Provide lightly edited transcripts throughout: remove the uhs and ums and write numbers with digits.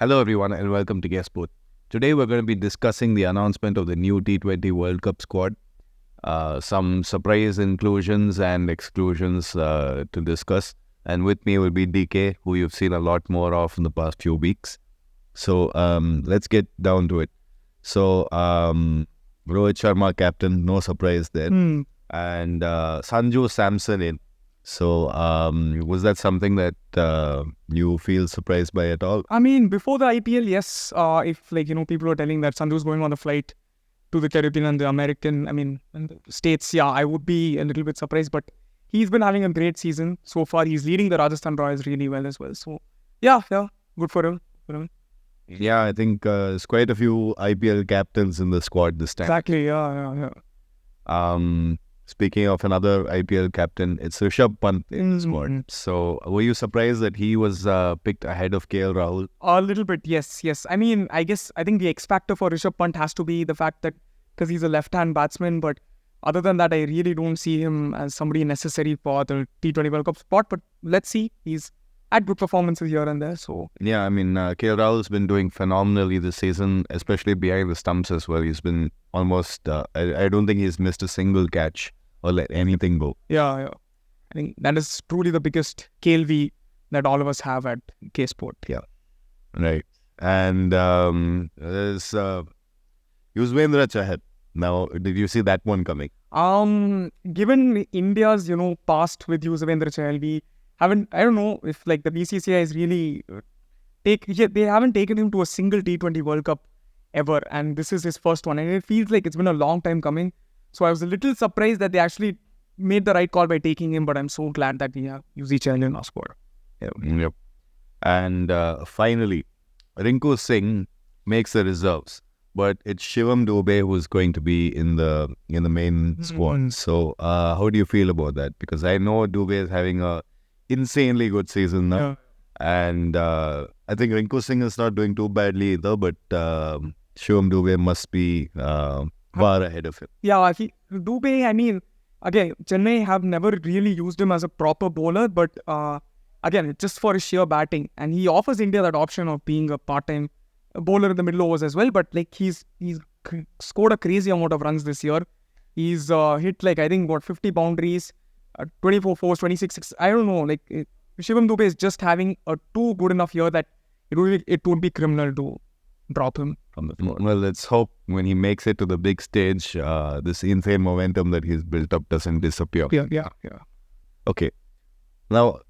Hello, everyone, and welcome to Ksports. Today, we're going to be discussing the announcement of the new T20 World Cup squad, some surprise inclusions and exclusions to discuss. And with me will be DK, who you've seen a lot more of in the past few weeks. So, let's get down to it. So, Rohit Sharma, captain, no surprise there. And Sanju Samson in. So, was that something that you feel surprised by at all? I mean, before the IPL, yes. If people were telling that Sandhu's going on the flight to the Caribbean and the American, and the States, yeah, I would be a little bit surprised. But he's been having a great season so far. He's leading the Rajasthan Royals really well as well. So, yeah, good for him. Yeah, I think there's quite a few IPL captains in the squad this time. Exactly, yeah. Speaking of another IPL captain, it's Rishabh Pant in the squad. So, were you surprised that he was picked ahead of KL Rahul? A little bit, yes. I think the X factor for Rishabh Pant has to be the fact that because he's a left-hand batsman, but other than that, I really don't see him as somebody necessary for the T20 World Cup spot. But let's see, he's had good performances here and there. So yeah, KL Rahul's been doing phenomenally this season, especially behind the stumps as well. He's been almost, I don't think he's missed a single catch or let anything go. Yeah. I think that is truly the biggest KLV that all of us have at Ksports. Yeah, right. And there's Yuzvendra Chahal. Now, did you see that one coming? Given India's past with Yuzvendra Chahal, we haven't. I don't know if the BCCI is really they haven't taken him to a single T20 World Cup ever, and this is his first one, and it feels like it's been a long time coming. So I was a little surprised that they actually made the right call by taking him, but I'm so glad that we have Yuzi Chahal in our squad. Yep. And finally, Rinku Singh makes the reserves, but it's Shivam Dubey who's going to be in the main squad. So how do you feel about that? Because I know Dubey is having a insanely good season now, and I think Rinku Singh is not doing too badly either, but Shivam Dubey must be far ahead of him. Yeah, Dubey, again, Chennai have never really used him as a proper bowler, but again, just for his sheer batting. And he offers India that option of being a part-time bowler in the middle overs as well. But he's scored a crazy amount of runs this year. He's hit 50 boundaries, 24 fours, 26 six. I don't know. Shivam Dubey is just having a too good enough year that it would be criminal to drop him from the floor. Well, let's hope when he makes it to the big stage, this insane momentum that he's built up doesn't disappear. Yeah. Okay. Now,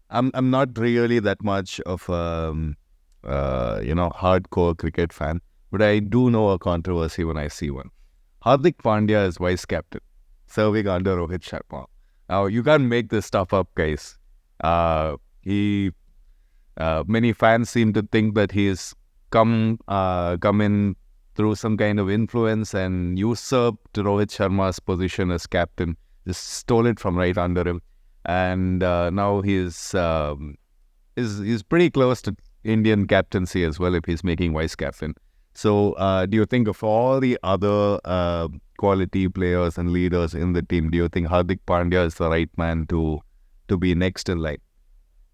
I'm not really that much of hardcore cricket fan, but I do know a controversy when I see one. Hardik Pandya is vice captain, serving under Rohit Sharma. Now, you can't make this stuff up, guys. Many fans seem to think that he's come in through some kind of influence and usurped Rohit Sharma's position as captain, just stole it from right under him, and now he's pretty close to Indian captaincy as well if he's making vice captain. So, do you think of all the other quality players and leaders in the team, do you think Hardik Pandya is the right man to be next in line?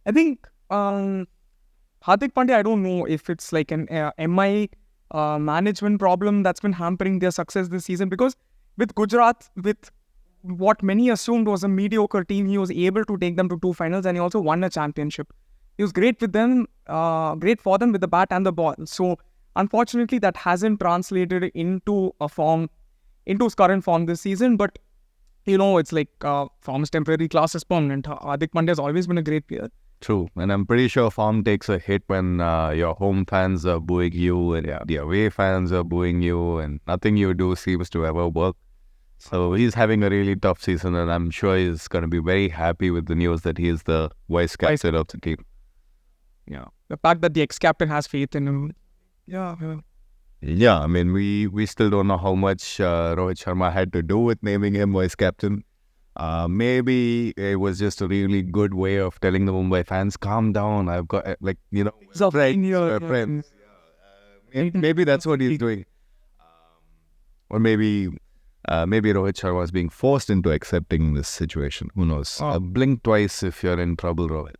I think Hardik Pandya, I don't know if it's like an MI management problem that's been hampering their success this season, because with Gujarat, with what many assumed was a mediocre team, he was able to take them to 2 finals, and he also won a championship. He was great with them, great for them with the bat and the ball. So unfortunately, that hasn't translated into his current form this season. But it's form is temporary, class is permanent. Hardik Pandya has always been a great player. True, and I'm pretty sure form takes a hit when your home fans are booing you and the away fans are booing you, and nothing you do seems to ever work. So he's having a really tough season, and I'm sure he's going to be very happy with the news that he is the vice captain of the team. Yeah, the fact that the ex-captain has faith in him. Yeah. We still don't know how much Rohit Sharma had to do with naming him vice captain. Maybe it was just a really good way of telling the Mumbai fans, calm down, I've got, friends. Maybe that's what he's doing. Or maybe Rohit Sharma is being forced into accepting this situation. Who knows? Blink twice if you're in trouble, Rohit.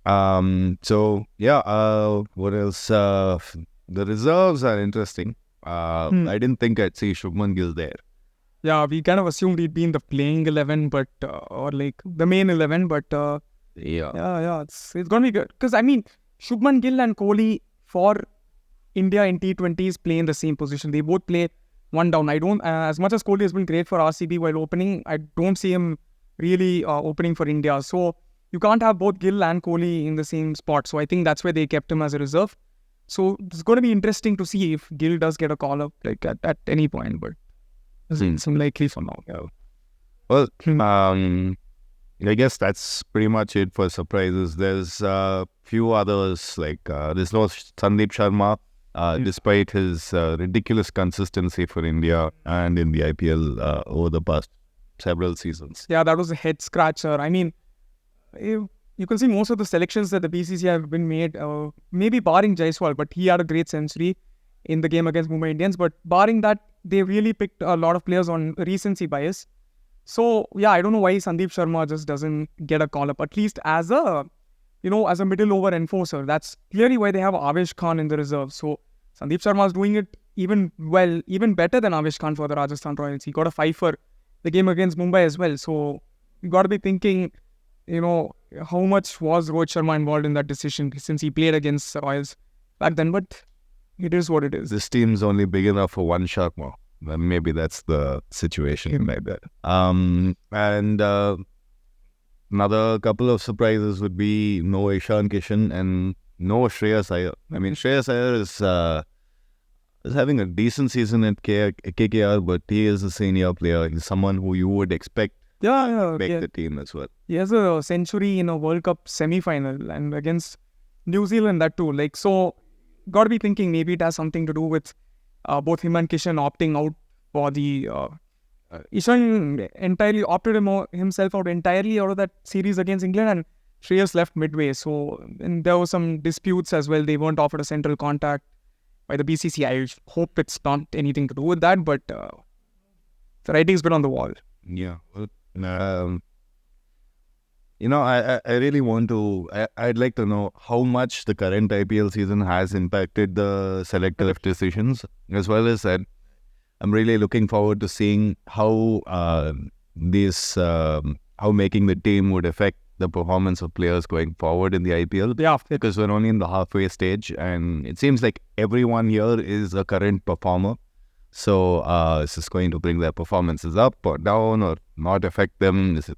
So yeah, what else? The reserves are interesting. I didn't think I'd see Shubman Gill there. Yeah, we kind of assumed he'd be in the playing 11, but or like the main 11, but Yeah. it's gonna be good. Because I mean, Shubman Gill and Kohli for India in T20s play in the same position. They both play one down. I don't, as much as Kohli has been great for RCB while opening, I don't see him really opening for India. So you can't have both Gill and Kohli in the same spot. So I think that's why they kept him as a reserve. So it's going to be interesting to see if Gill does get a call up like at any point, but it's unlikely for now. Yeah. Well, I guess that's pretty much it for surprises. There's a few others, like there's no Sandeep Sharma, despite his ridiculous consistency for India and in the IPL over the past several seasons. Yeah, that was a head scratcher. I mean, you can see most of the selections that the BCCI have been made, maybe barring Jaiswal, but he had a great century in the game against Mumbai Indians. But barring that, they really picked a lot of players on recency bias. So yeah, I don't know why Sandeep Sharma just doesn't get a call up, at least as a middle over enforcer. That's clearly why they have Avesh Khan in the reserve. So Sandeep Sharma is doing it even better than Avesh Khan for the Rajasthan Royals. He got a 5 for the game against Mumbai as well. So you got to be thinking, how much was Rohit Sharma involved in that decision since he played against the Royals back then. But it is what it is. This team's only big enough for one Sharma. Maybe that's the situation like that. And another couple of surprises would be no Ishan Kishan and no Shreyas Iyer. I mean, Shreyas Iyer is having a decent season at KKR, but he is a senior player. He's someone who you would expect make the team as well. He has a century in a World Cup semi-final and against New Zealand, that too. So got to be thinking maybe it has something to do with both him and Kishan opting out for the Ishan entirely opted himself out entirely out of that series against England, and Shreyas left midway. So and there were some disputes as well. They weren't offered a central contact by the BCCI. I hope it's not anything to do with that, but the writing's been on the wall. Yeah. Well, I really want to. I'd like to know how much the current IPL season has impacted the selective decisions, as well as that. I'm really looking forward to seeing how how making the team would affect the performance of players going forward in the IPL. Yeah, because we're only in the halfway stage, and it seems like everyone here is a current performer. So is this going to bring their performances up or down or not affect them? Is it?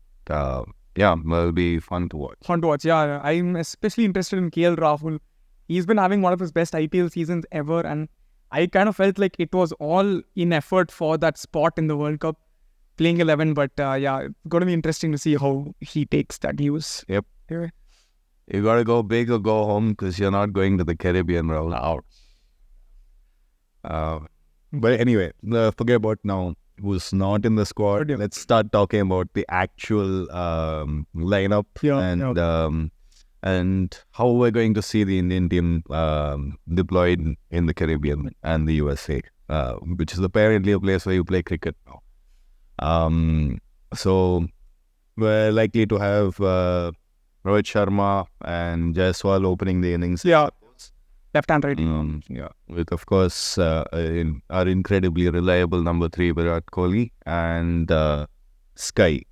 It'll be fun to watch. Yeah. I'm especially interested in KL Rahul. He's been having one of his best IPL seasons ever, and I kind of felt like it was all in effort for that spot in the World Cup, playing 11. But it's going to be interesting to see how he takes that news. Yep. Anyway. You got to go big or go home because you're not going to the Caribbean round out. But anyway, forget about now who's not in the squad. Yeah. Let's start talking about the actual lineup and how we're going to see the Indian team deployed in the Caribbean and the USA, which is apparently a place where you play cricket now. So we're likely to have Rohit Sharma and Jaiswal opening the innings. Yeah. Left hand, right. With, of course, our incredibly reliable number 3, Virat Kohli, and Sky.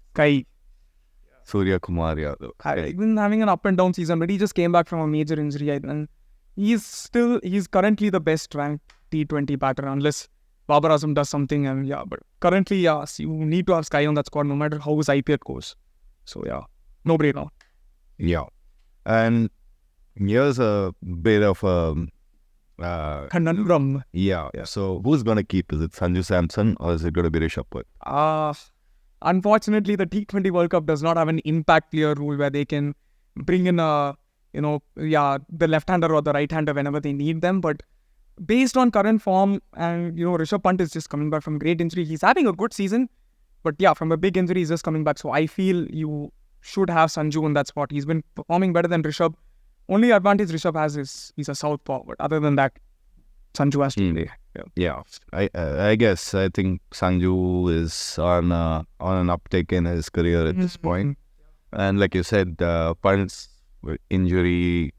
Surya Kumar Yadav. He's been having an up and down season, but he just came back from a major injury, and he's currently the best ranked T20 batter, unless Babar Azam does something. And but currently, you need to have Sky on that squad no matter how his IPL goes. So no brainer. Yeah, and here's a bit of a conundrum. Yeah. So who's gonna keep? Is it Sanju Samson or is it going to be Rishabh Pant? Unfortunately, the T20 World Cup does not have an impact player rule where they can bring in the left-hander or the right-hander whenever they need them. But based on current form, and Rishabh Pant is just coming back from great injury. He's having a good season, but from a big injury, he's just coming back. So I feel you should have Sanju in that spot. He's been performing better than Rishabh. Only advantage Rishabh has is he's a southpaw, but other than that, Sanju has to play. Yeah, I guess I think Sanju is on an uptick in his career at this point, and like you said, Pants injury.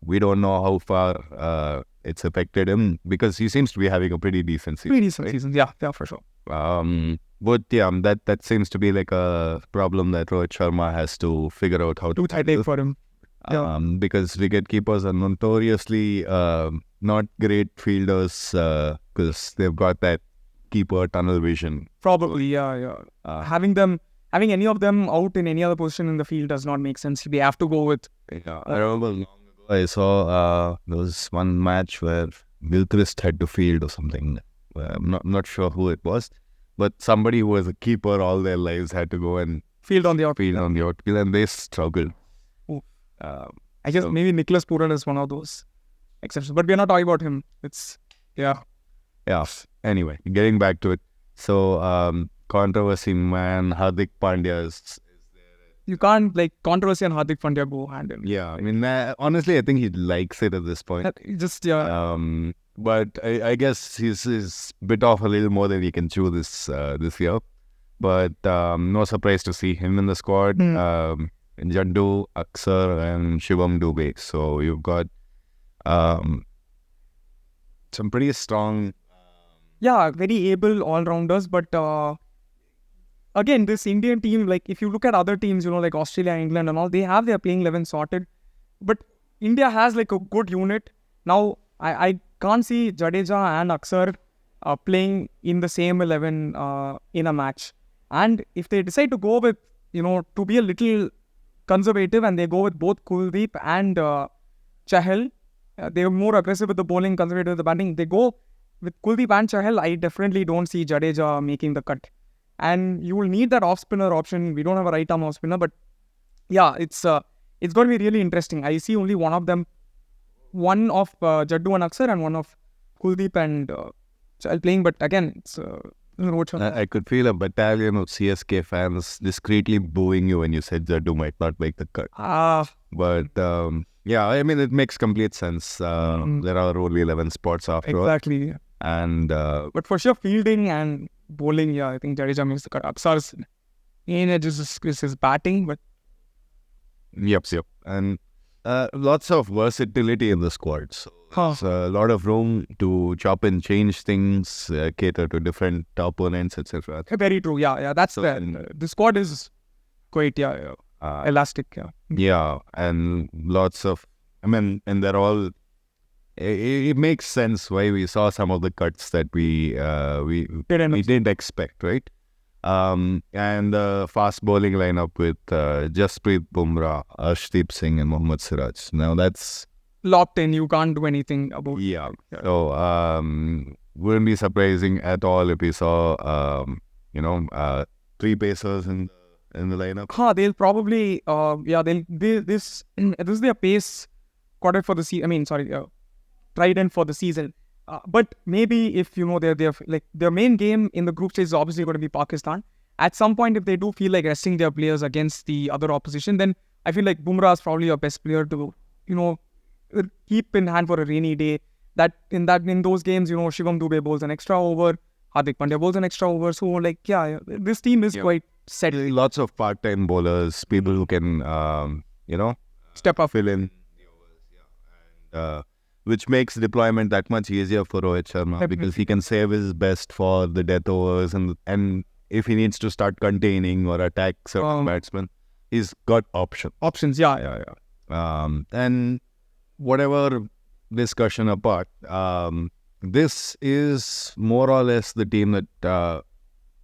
We don't know how far it's affected him because he seems to be having a pretty decent season. Pretty decent right? season. Yeah, for sure. But yeah, that seems to be like a problem that Rohit Sharma has to figure out how to Too headache for him. Yeah. because wicket keepers are notoriously not great fielders because they've got that keeper tunnel vision. Probably, yeah. Having any of them out in any other position in the field does not make sense. They have to go with. Yeah, I remember long ago I saw there was one match where Gilchrist had to field or something. I'm not sure who it was, but somebody who was a keeper all their lives had to go and Field on the outfield. field on the outfield, and they struggled. I guess maybe Nicholas Puran is one of those exceptions, but we're not talking about him. It's Yeah. Anyway, getting back to it. So, controversy man, Hardik Pandya is you can't controversy and Hardik Pandya go hand in. yeah. I mean, honestly, I think he likes it at this point. Just But I guess he's bit off a little more than he can chew this year. But no surprise to see him in the squad. Jaddu, Aksar, and Shivam Dubey. So you've got some pretty strong. Very able all-rounders. But again, this Indian team, if you look at other teams, like Australia, England and all, they have their playing 11 sorted. But India has a good unit. Now, I can't see Jadeja and Aksar playing in the same 11 in a match. And if they decide to go with, to be a little conservative and they go with both Kuldeep and Chahal, they're more aggressive with the bowling, conservative with the batting. They go with Kuldeep and Chahal, I definitely don't see Jadeja making the cut. And you will need that off-spinner option. We don't have a right-arm off-spinner, but yeah, it's going to be really interesting. I see only one of them, one of Jaddu and Aksar and one of Kuldeep and Chahal playing, but again, it's I could feel a battalion of CSK fans discreetly booing you when you said Jaddu might not make the cut. But yeah, I mean, it makes complete sense. There are only 11 spots after all. Exactly. And but for sure, fielding and bowling, I think Jadeja makes the cut. Aksar's main edge is his batting, but Yep. And lots of versatility in the squad. So there's a lot of room to chop and change things, cater to different opponents, etc. Very true. Yeah. That's the squad is quite elastic. Yeah, and lots of. I mean, and they're all. It makes sense why we saw some of the cuts that we didn't expect, right? And the fast bowling lineup with Jasprit Bumrah, Arshdeep Singh, and Mohammad Siraj. Now that's locked in. You can't do anything about it. Yeah. So wouldn't be surprising at all if we saw 3 pacers in the lineup. They'll probably this is their pace quarter for the season. I mean, sorry, trident for the season. But maybe if their main game in the group stage is obviously going to be Pakistan. At some point, if they do feel like resting their players against the other opposition, then I feel like Bumrah is probably your best player to keep in hand for a rainy day. In those games, Shivam Dubey bowls an extra over, Hardik Pandya bowls an extra over. So this team is quite set. Lots of part-time bowlers, people who can step up, fill in the overs, and which makes deployment that much easier for Rohit Sharma because he can save his best for the death overs, and if he needs to start containing or attack certain batsmen, he's got options. Yeah. And whatever discussion apart, this is more or less the team that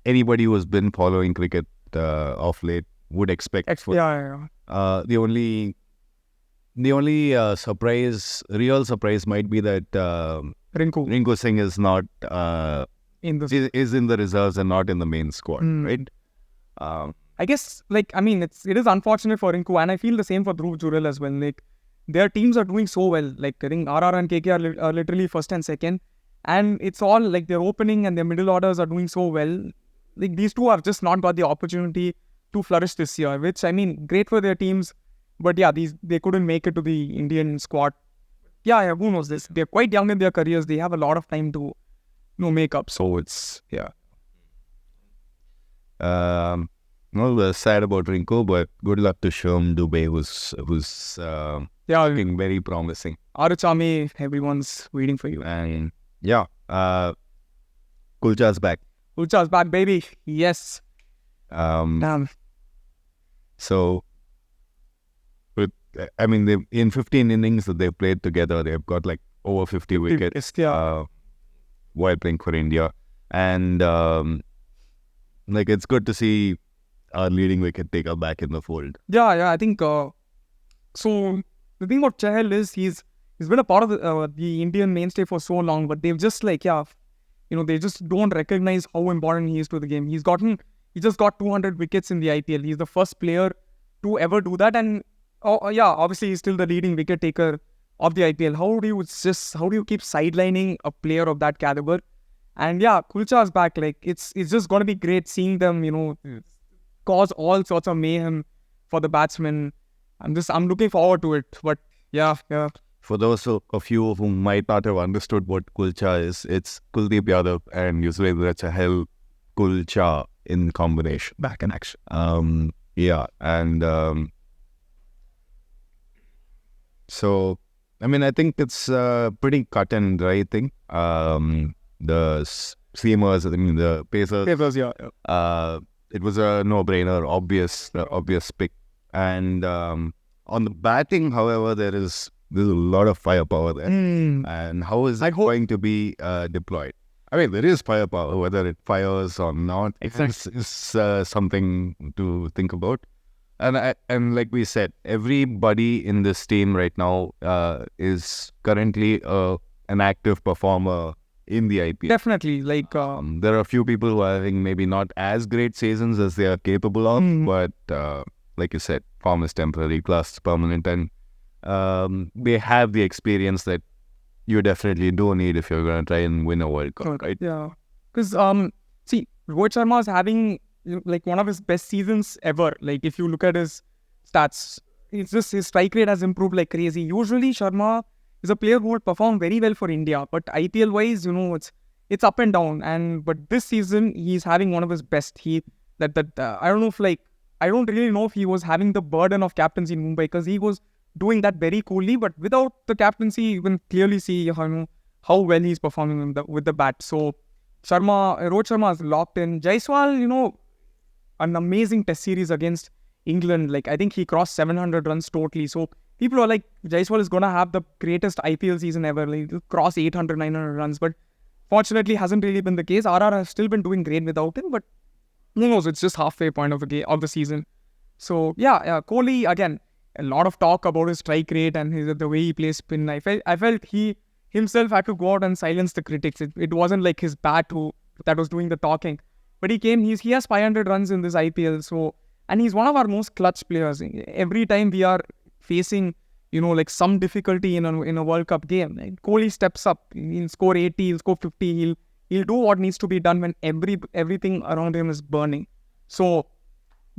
anybody who has been following cricket of late would expect. The only real surprise might be that Rinku Singh is not in the reserves and not in the main squad, right? I guess, it is unfortunate for Rinku, and I feel the same for Dhruv Jurel as well. Their teams are doing so well. I think RR and KK are literally first and second, and it's all their opening and their middle orders are doing so well. These two have just not got the opportunity to flourish this year, which, great for their teams. But they couldn't make it to the Indian squad. Who knows this? They're quite young in their careers. They have a lot of time to make up. So it's, sad about Rinko, but good luck to Sherm Dubey, who's looking very promising. Aruchami, everyone's waiting for you. And yeah, Kulcha's back. Kulcha's back, baby. Yes. Damn. So, in 15 innings that they've played together, they've got like over 50 wickets while playing for India. And it's good to see our leading wicket taker back in the fold. Yeah, I think so. The thing about Chahal is he's been a part of the Indian mainstay for so long, but they've just they just don't recognize how important he is to the game. He just got 200 wickets in the IPL. He's the first player to ever do that, and obviously he's still the leading wicket taker of the IPL. How do you keep sidelining a player of that caliber? And yeah, Kulcha's back. Like it's just gonna be great seeing them, cause all sorts of mayhem for the batsmen. I'm looking forward to it. But yeah. For those of you who might not have understood what Kulcha is, it's Kuldeep Yadav and Yuzvendra Chahal Kulcha in combination. Back in action. So I think it's pretty cut and dry thing. The seamers, the pacers. It was a no-brainer, obvious pick. And on the batting, however, there's a lot of firepower there. And how is it going to be deployed? There is firepower, whether it fires or not. Exactly. It's something to think about. And like we said, everybody in this team right now is currently an active performer in the IPL. Definitely. There are a few people who are having maybe not as great seasons as they are capable of, but like you said, form is temporary, class permanent, and they have the experience that you definitely do need if you're going to try and win a World Cup, right? Yeah. Because, see, Rohit Sharma is having one of his best seasons ever. Like, if you look at his stats, it's just his strike rate has improved like crazy. Usually, Sharma is a player who would perform very well for India, but IPL-wise, it's up and down. But this season, he's having one of his best. I don't really know if he was having the burden of captaincy in Mumbai, because he was doing that very coolly. But without the captaincy, you can clearly see how well he's performing with the bat. So Rohit Sharma is locked in. Jaiswal, an amazing test series against England. I think he crossed 700 runs totally. So people are like, Jaiswal is going to have the greatest IPL season ever. He'll cross 800, 900 runs. But fortunately, hasn't really been the case. RR has still been doing great without him. But who knows? It's just halfway point of the season. So yeah, Kohli, again, a lot of talk about his strike rate and the way he plays spin. I felt he himself had to go out and silence the critics. It wasn't like his bat that was doing the talking. But he has 500 runs in this IPL. So, and he's one of our most clutch players. Every time we are facing, some difficulty in a World Cup game, Kohli steps up. He'll score 80, he'll score 50. He'll do what needs to be done when everything around him is burning. So,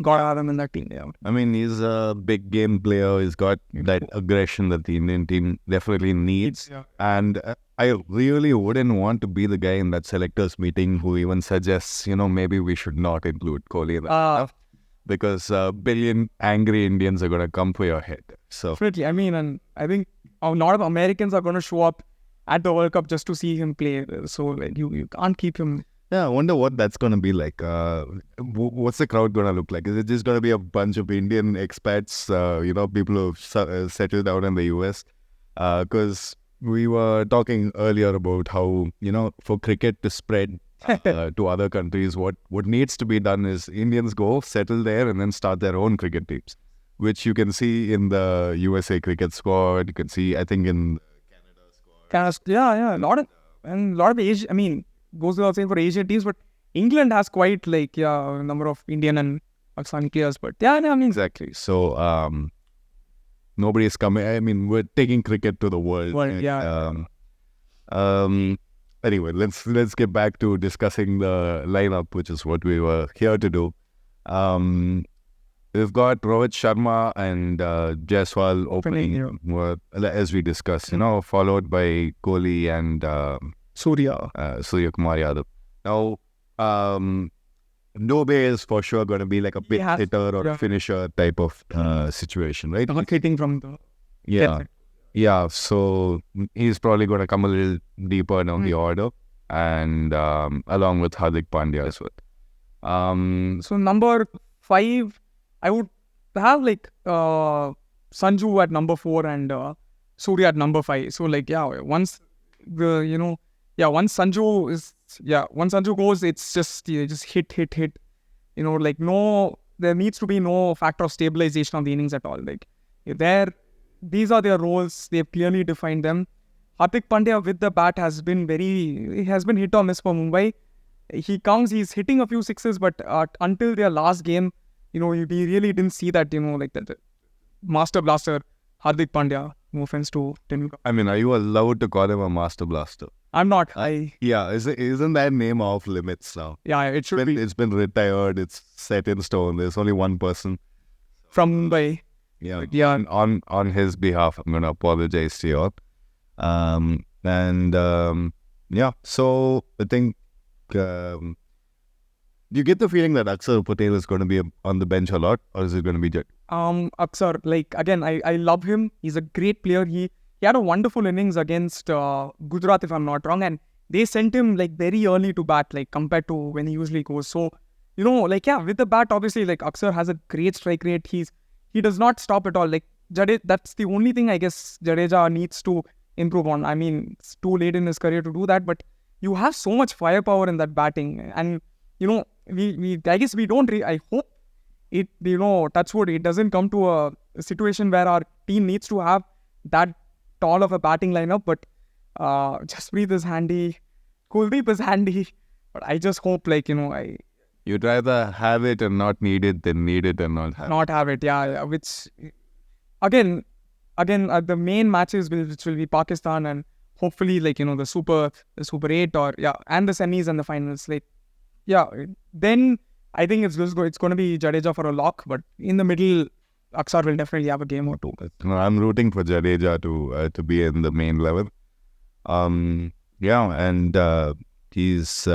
gotta have him in that team. Yeah. He's a big game player. He's got that aggression that the Indian team definitely needs. Yeah. And I really wouldn't want to be the guy in that selectors meeting who even suggests, maybe we should not include Kohli. Because a billion angry Indians are going to come for your head. So definitely. And I think a lot of Americans are going to show up at the World Cup just to see him play. So you can't keep him. Yeah, I wonder what that's going to be like. What's the crowd going to look like? Is it just going to be a bunch of Indian expats, people who've settled down in the US? Because we were talking earlier about how, for cricket to spread to other countries, what needs to be done is Indians go, settle there, and then start their own cricket teams, which you can see in the USA cricket squad. You can see, I think, in the Canada squad. Yeah. A lot of Asia, goes without saying for Asian teams, but England has quite a number of Indian and Pakistani players. But exactly. So nobody is coming. We're taking cricket to the world. Anyway, let's get back to discussing the lineup, which is what we were here to do. We've got Rohit Sharma and Jaiswal opening, as we discussed, followed by Kohli and Surya Kumar Yadav. Now, Dubey is for sure going to be like a big hitter or a finisher type of situation, right? Not hitting from the... Yeah. So he's probably going to come a little deeper down the order, and along with Hardik Pandya as well. So number 5, I would have like Sanju at number 4 and Surya at number 5. So like once once Sanju goes, it's just hit. There needs to be no factor of stabilization of the innings at all. Like these are their roles. They've clearly defined them. Hardik Pandya with the bat has been hit or miss for Mumbai. He's hitting a few sixes, but until their last game, we really didn't see that, like the master blaster Hardik Pandya. No offense to Tendulkar. I mean, are you allowed to call him a master blaster? I'm not. Isn't that name off limits now? Yeah, it should be. It's been retired. It's set in stone. There's only one person from Mumbai. Yeah. On his behalf, I'm going to apologize to you all. So I think do you get the feeling that Akshar Patel is going to be on the bench a lot, or is it going to be Jet? Akshar, again, I love him. He's a great player. He had a wonderful innings against Gujarat, if I'm not wrong, and they sent him very early to bat, compared to when he usually goes. So, with the bat, obviously, Akshar has a great strike rate. He does not stop at all. That's the only thing I guess Jadeja needs to improve on. I mean, it's too late in his career to do that, but you have so much firepower in that batting, and I guess we don't. I hope it, touch wood, it doesn't come to a situation where our team needs to have that tall of a batting lineup. But Jasprit is handy, Kuldeep is handy, but I just hope You'd rather have it and not need it than need it and not have it. Yeah. Which again, the main matches which will be Pakistan and hopefully the Super 8 and the semis and the finals. Then I think it's going to be Jadeja for a lock, but in the middle, Akshar will definitely have a game or two. I'm rooting for Jadeja to be in the main level. He's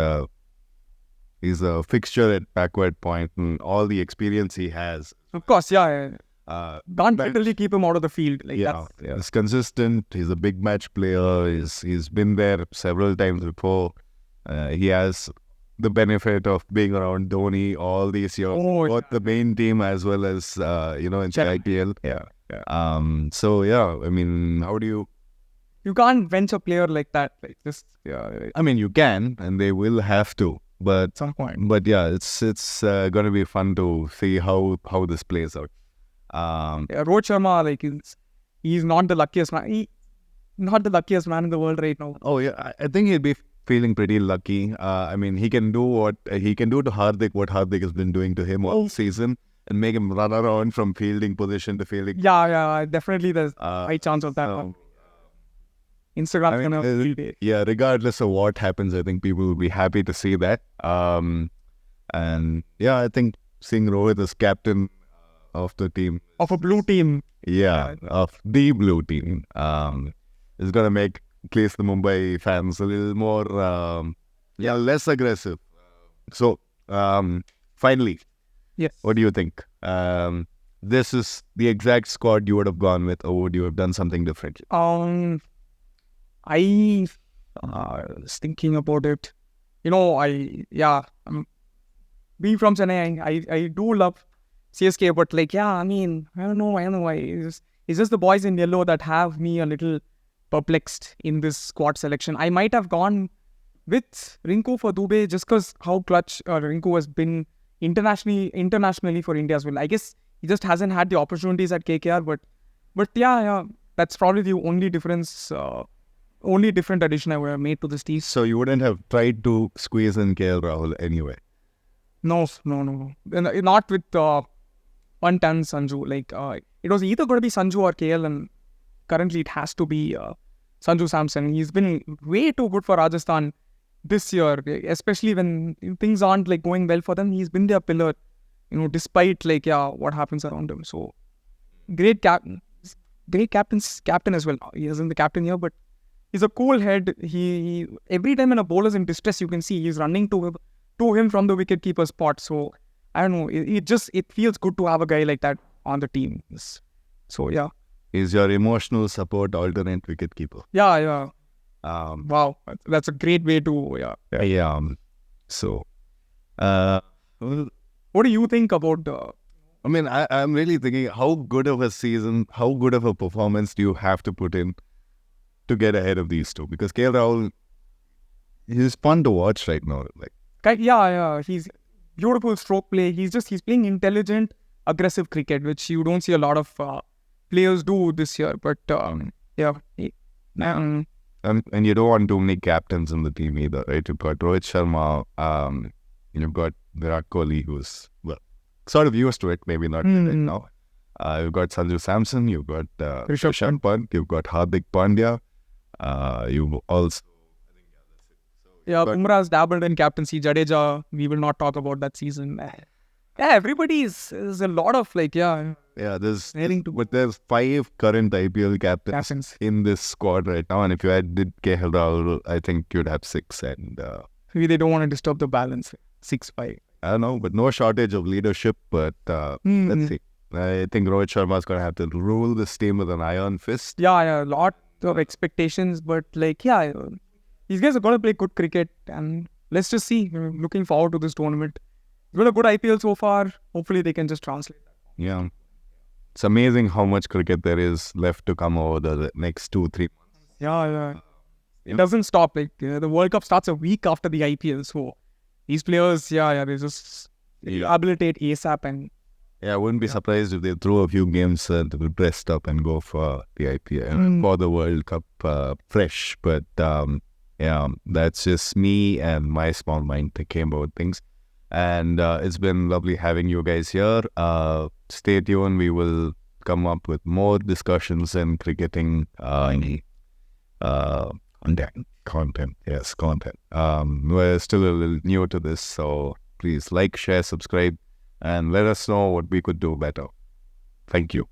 a fixture at backward point, and all the experience he has. Of course, can't literally keep him out of the field. He's consistent. He's a big match player. He's been there several times before. He has the benefit of being around Dhoni all these years, both the main team as well as in IPL. I mean, how do you? You can't bench a player like that. I mean, you can, and they will have to. But at some point. But it's going to be fun to see how this plays out. Rohit Sharma, he's not the luckiest man. He's not the luckiest man in the world right now. Oh yeah, I think he'll be feeling pretty lucky. I mean, he can do what he can do to Hardik, what Hardik has been doing to him all season, and make him run around from fielding position to fielding. Yeah, definitely there's a high chance of that one. Instagram's gonna field it. Yeah, regardless of what happens, I think people will be happy to see that. I think seeing Rohit as captain of the team, of a blue team, of the blue team, is gonna make at least the Mumbai fans a little more, less aggressive. So, finally, yes, what do you think? This is the exact squad you would have gone with, or would you have done something different? I was thinking about it. Being from Chennai, I do love CSK, but I don't know why. It's just the boys in yellow that have me a little perplexed in this squad selection. I might have gone with Rinku for Dubey just because how clutch Rinku has been internationally for India as well. I guess he just hasn't had the opportunities at KKR, but that's probably the only difference. Only different addition I would have made to this team. So you wouldn't have tried to squeeze in KL Rahul anyway? No. Not with Pant and Sanju. It was either going to be Sanju or KL, and currently it has to be Sanju Samson. He's been way too good for Rajasthan this year, especially when things aren't going well for them. He's been their pillar, despite what happens around him. So great captain as well. He isn't the captain here, but he's a cool head. He every time when a bowler's in distress, you can see he's running to to him from the wicketkeeper spot. So I don't know. It feels good to have a guy like that on the team. So yeah. He's your emotional support alternate wicketkeeper. Yeah. Um, Wow, that's a great way to So, well, What do you think about the? I mean, I'm really thinking how good of a season, how good of a performance do you have to put in to get ahead of these two? Because KL Rahul, he's fun to watch right now. Like, Yeah. He's beautiful stroke play. He's playing intelligent, aggressive cricket, which you don't see a lot of players do this year. But and you don't want too many captains in the team either, right? You've got Rohit Sharma, you've got Virat Kohli, who's sort of used to it, maybe not right now. You've got Sanju Samson, you've got Rishabh Pant, you've got Hardik Pandya, you've also... Bumrah's dabbled in captaincy. Jadeja, we will not talk about that season. Everybody is a lot of there's 5 current IPL captains in this squad right now, and if you did KL Rahul, I think you'd have 6, and maybe they don't want to disturb the balance. 6-5. I don't know, but no shortage of leadership. But let's see. I think Rohit Sharma's going to have to rule this team with an iron fist. Yeah, a lot of expectations, but these guys are going to play good cricket, and let's just see. Looking forward to this tournament. It's got a good IPL so far. Hopefully, they can just translate that. Yeah. It's amazing how much cricket there is left to come over the next 2-3 months. Yeah. It doesn't stop. The World Cup starts a week after the IPL, so these players, they just rehabilitate ASAP. And I wouldn't be surprised if they throw a few games to be dressed up and go for the IPL for the World Cup fresh. But that's just me and my small mind thinking about things. And it's been lovely having you guys here. Stay tuned. We will come up with more discussions and cricketing content. Yes, content. We're still a little new to this, so please like, share, subscribe, and let us know what we could do better. Thank you.